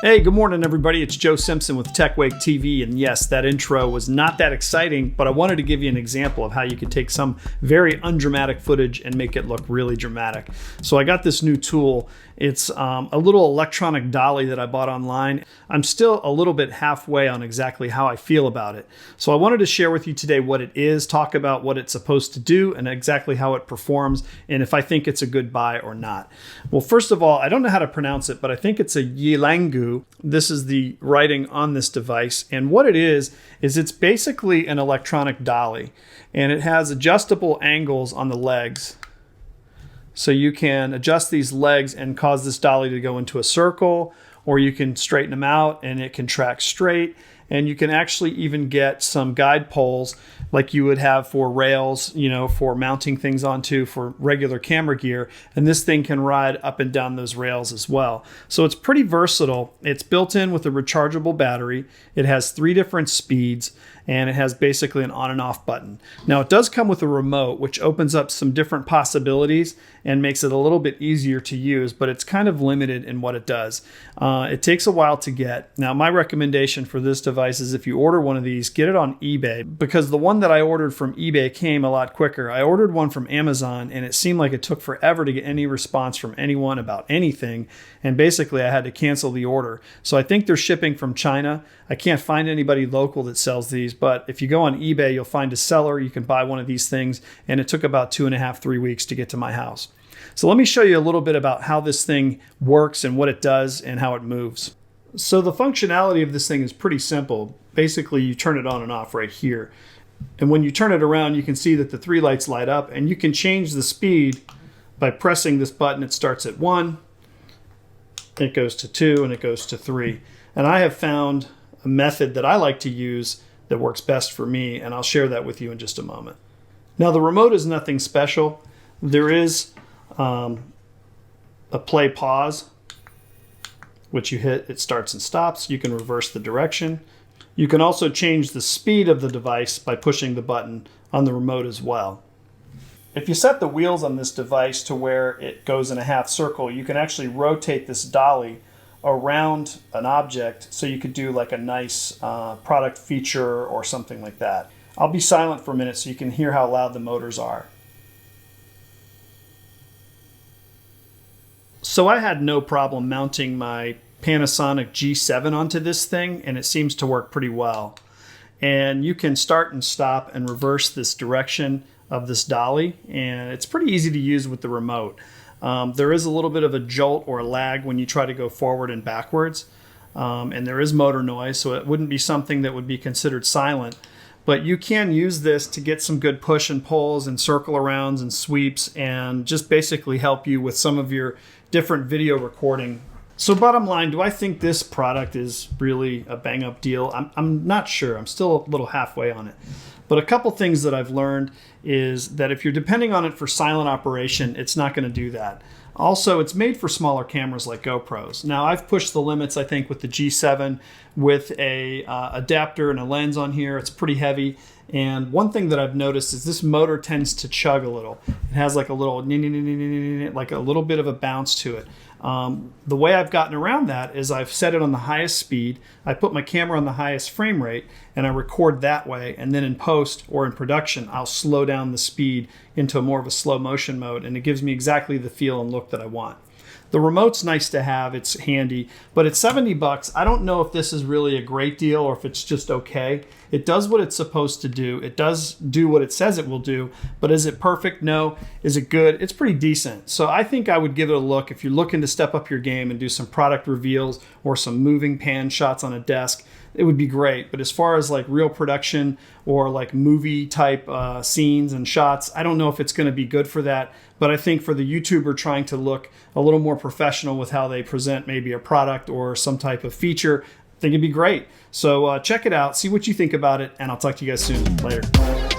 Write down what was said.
Hey, good morning, everybody. It's Joe Simpson with TechWake TV. And yes, that intro was not that exciting, but I wanted to give you an example of how you could take some very undramatic footage and make it look really dramatic. So I got this new tool. It's a little electronic dolly that I bought online. I'm still a little bit halfway on exactly how I feel about it. So I wanted to share with you today what it is, talk about what it's supposed to do and exactly how it performs, and if I think it's a good buy or not. Well, first of all, I don't know how to pronounce it, but I think it's a Yelangu. This is the writing on this device. And what it is it's basically an electronic dolly. And it has adjustable angles on the legs. So you can adjust these legs and cause this dolly to go into a circle, or you can straighten them out and it can track straight. And you can actually even get some guide poles like you would have for rails, for mounting things onto for regular camera gear. And this thing can ride up and down those rails as well. So it's pretty versatile. It's built in with a rechargeable battery. It has 3 different speeds, and it has basically an on and off button. Now it does come with a remote, which opens up some different possibilities and makes it a little bit easier to use, but it's kind of limited in what it does. It takes a while to get. Now my recommendation for this device is if you order one of these, get it on eBay, because the one that I ordered from eBay came a lot quicker. I ordered one from Amazon and it seemed like it took forever to get any response from anyone about anything, and basically I had to cancel the order. So I think they're shipping from China. I can't find anybody local that sells these, but if you go on eBay, you'll find a seller. You can buy one of these things, and it took about 2.5, 3 weeks to get to my house. So let me show you a little bit about how this thing works and what it does and how it moves. So the functionality of this thing is pretty simple. Basically, you turn it on and off right here. And when you turn it around, you can see that the 3 lights light up, and you can change the speed by pressing this button. It starts at 1, it goes to 2, and it goes to 3. And I have found a method that I like to use that works best for me, and I'll share that with you in just a moment. Now the remote is nothing special. There is a play pause, which you hit, it starts and stops. You can reverse the direction. You can also change the speed of the device by pushing the button on the remote as well. If you set the wheels on this device to where it goes in a half circle, you can actually rotate this dolly around an object, so you could do like a nice product feature or something like that. I'll be silent for a minute so you can hear how loud the motors are. So I had no problem mounting my Panasonic G7 onto this thing, and it seems to work pretty well. And you can start and stop and reverse this direction of this dolly, and it's pretty easy to use with the remote. There is a little bit of a jolt or a lag when you try to go forward and backwards, and there is motor noise, so it wouldn't be something that would be considered silent. But you can use this to get some good push and pulls and circle arounds and sweeps, and just basically help you with some of your different video recording. So bottom line, do I think this product is really a bang up deal? I'm not sure. I'm still a little halfway on it. But a couple things that I've learned is that if you're depending on it for silent operation, it's not going to do that. Also, it's made for smaller cameras like GoPros. Now, I've pushed the limits, I think, with the G7 with a adapter and a lens on here. It's pretty heavy. And one thing that I've noticed is this motor tends to chug a little. It has like a little, like a little bit of a bounce to it. The way I've gotten around that is I've set it on the highest speed. I put my camera on the highest frame rate and I record that way. And then in post or in production, I'll slow down the speed into more of a slow motion mode. And it gives me exactly the feel and look that I want. The remote's nice to have, it's handy, but it's $70. I don't know if this is really a great deal or if it's just okay. It does what it's supposed to do. It does do what it says it will do, but is it perfect? No. Is it good? It's pretty decent. So I think I would give it a look if you're looking to step up your game and do some product reveals or some moving pan shots on a desk. it would be great. But as far as like real production or like movie type scenes and shots, I don't know if it's going to be good for that. But I think for the YouTuber trying to look a little more professional with how they present maybe a product or some type of feature, I think it'd be great. So check it out, see what you think about it, and I'll talk to you guys soon. Later.